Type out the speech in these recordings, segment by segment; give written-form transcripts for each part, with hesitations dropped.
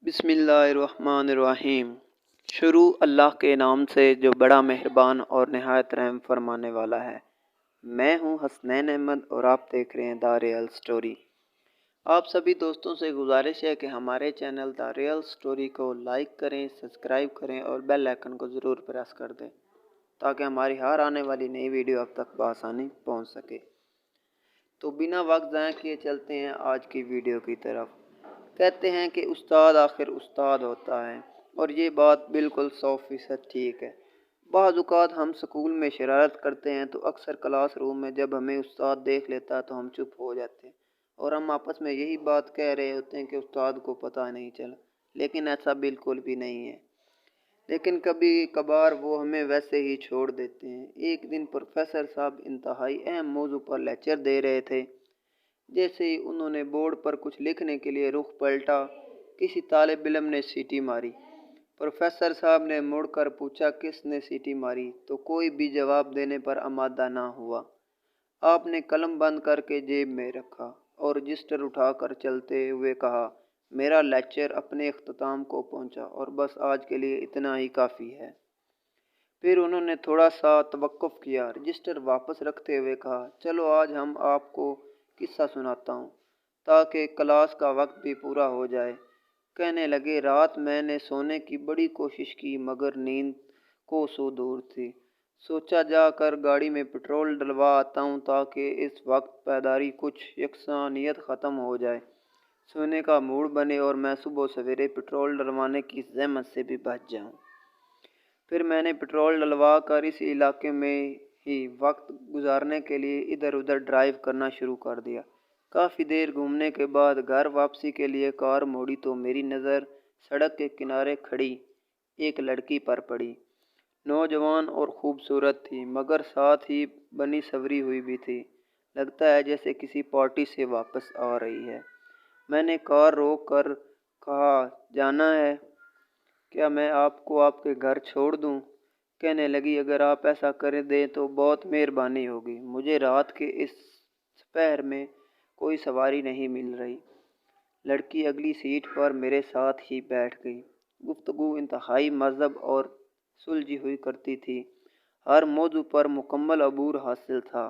बिस्मिल्लाहिर्रहमानिर्रहीम। शुरू अल्लाह के नाम से जो बड़ा मेहरबान और नहायत रहम फरमाने वाला है। मैं हूं हसनैन अहमद और आप देख रहे हैं द रियल स्टोरी। आप सभी दोस्तों से गुजारिश है कि हमारे चैनल द रियल स्टोरी को लाइक करें, सब्सक्राइब करें और बेल आइकन को ज़रूर प्रेस कर दें ताकि हमारी हर आने वाली नई वीडियो आप तक बआसानी पहुंच सके। तो बिना वक्त ज़ाया किए चलते हैं आज की वीडियो की तरफ। कहते हैं कि उस्ताद आखिर उस्ताद होता है और ये बात बिल्कुल 100% ठीक है। बाज़ औक़ात हम स्कूल में शरारत करते हैं तो अक्सर क्लास रूम में जब हमें उस्ताद देख लेता है तो हम चुप हो जाते हैं और हम आपस में यही बात कह रहे होते हैं कि उस्ताद को पता नहीं चला, लेकिन ऐसा बिल्कुल भी नहीं है। लेकिन कभी कभार वो हमें वैसे ही छोड़ देते हैं। एक दिन प्रोफेसर साहब इंतहाई अहम मौजू पर लेक्चर दे रहे थे। जैसे ही उन्होंने बोर्ड पर कुछ लिखने के लिए रुख पलटा, किसी तालिब इल्म ने सीटी मारी। प्रोफेसर साहब ने मुड़कर पूछा किसने सीटी मारी, तो कोई भी जवाब देने पर आमादा ना हुआ। आपने कलम बंद करके जेब में रखा और रजिस्टर उठाकर चलते हुए कहा, मेरा लेक्चर अपने इख्तिताम को पहुंचा और बस आज के लिए इतना ही काफ़ी है। फिर उन्होंने थोड़ा सा तवक्कुफ किया, रजिस्टर वापस रखते हुए कहा, चलो आज हम आपको किस्सा सुनाता हूँ ताकि क्लास का वक्त भी पूरा हो जाए। कहने लगे, रात मैंने सोने की बड़ी कोशिश की मगर नींद कोसों दूर थी। सोचा जाकर गाड़ी में पेट्रोल डलवा आता हूँ ताकि इस वक्त पैदारी कुछ यकसानियत ख़त्म हो जाए, सोने का मूड बने और मैं सुबह सवेरे पेट्रोल डलवाने की ज़हमत से भी बच जाऊँ। फिर मैंने पेट्रोल डलवा कर इस इलाके में ही वक्त गुजारने के लिए इधर उधर ड्राइव करना शुरू कर दिया। काफ़ी देर घूमने के बाद घर वापसी के लिए कार मोड़ी तो मेरी नज़र सड़क के किनारे खड़ी एक लड़की पर पड़ी। नौजवान और खूबसूरत थी मगर साथ ही बनी सवरी हुई भी थी। लगता है जैसे किसी पार्टी से वापस आ रही है। मैंने कार रोक कर कहा, जाना है क्या मैं आपको आपके घर छोड़ दूं? कहने लगी, अगर आप ऐसा कर दें तो बहुत मेहरबानी होगी। मुझे रात के इस दोपहर में कोई सवारी नहीं मिल रही। लड़की अगली सीट पर मेरे साथ ही बैठ गई। गुफ्तगू इंतहाई मज़हब और सुलझी हुई करती थी। हर मौजू पर मुकम्मल अबूर हासिल था।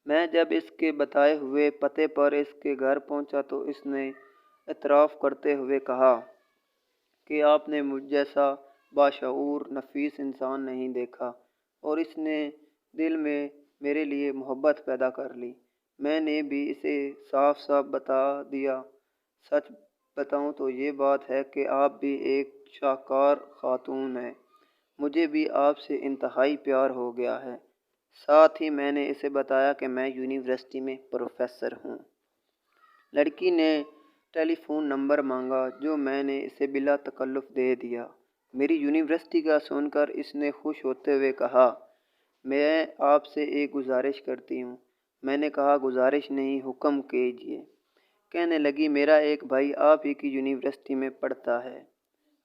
मैं जब इसके बताए हुए पते पर इसके घर पहुंचा तो इसने एतराफ़ करते हुए कहा कि आपने मुझ जैसा बाशऊर नफीस इंसान नहीं देखा और इसने दिल में मेरे लिए मोहब्बत पैदा कर ली। मैंने भी इसे साफ साफ बता दिया। सच बताऊं तो ये बात है कि आप भी एक शाहकार खातून हैं। मुझे भी आपसे इंतहाई प्यार हो गया है। साथ ही मैंने इसे बताया कि मैं यूनिवर्सिटी में प्रोफेसर हूँ। लड़की ने टेलीफोन नंबर मांगा जो मैंने इसे बिला तकल्लुफ़ दे दिया। मेरी यूनिवर्सिटी का सुनकर इसने खुश होते हुए कहा, मैं आपसे एक गुजारिश करती हूँ। मैंने कहा, गुजारिश नहीं, हुक्म कीजिए। कहने लगी, मेरा एक भाई आप ही की यूनिवर्सिटी में पढ़ता है,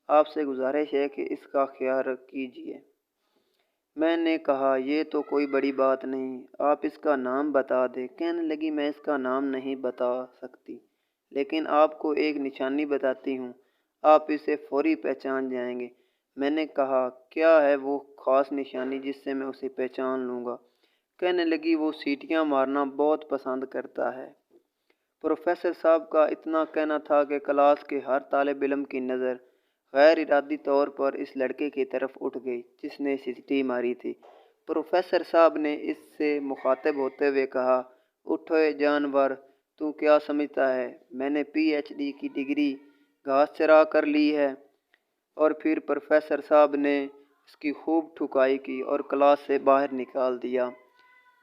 आपसे गुजारिश है कि इसका ख्याल कीजिए। मैंने कहा, ये तो कोई बड़ी बात नहीं, आप इसका नाम बता दें। कहने लगी, मैं इसका नाम नहीं बता सकती, लेकिन आपको एक निशानी बताती हूँ, आप इसे फौरी पहचान जाएंगे। मैंने कहा, क्या है वो ख़ास निशानी जिससे मैं उसे पहचान लूँगा? कहने लगी, वो सीटियाँ मारना बहुत पसंद करता है। प्रोफेसर साहब का इतना कहना था कि क्लास के हर तालिब इल्म की नज़र गैर इरादी तौर पर इस लड़के की तरफ उठ गई जिसने सीटी मारी थी। प्रोफेसर साहब ने इससे मुखातिब होते हुए कहा, उठो जानवर, तू क्या समझता है मैंने पीएचडी की डिग्री घास चरा कर ली है? और फिर प्रोफेसर साहब ने इसकी खूब ठुकाई की और क्लास से बाहर निकाल दिया।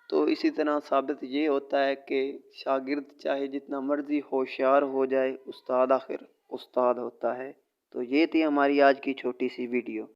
तो इसी तरह साबित ये होता है कि शागिर्द चाहे जितना मर्जी होशियार हो जाए, उस्ताद आखिर उस्ताद होता है। तो ये थी हमारी आज की छोटी सी वीडियो।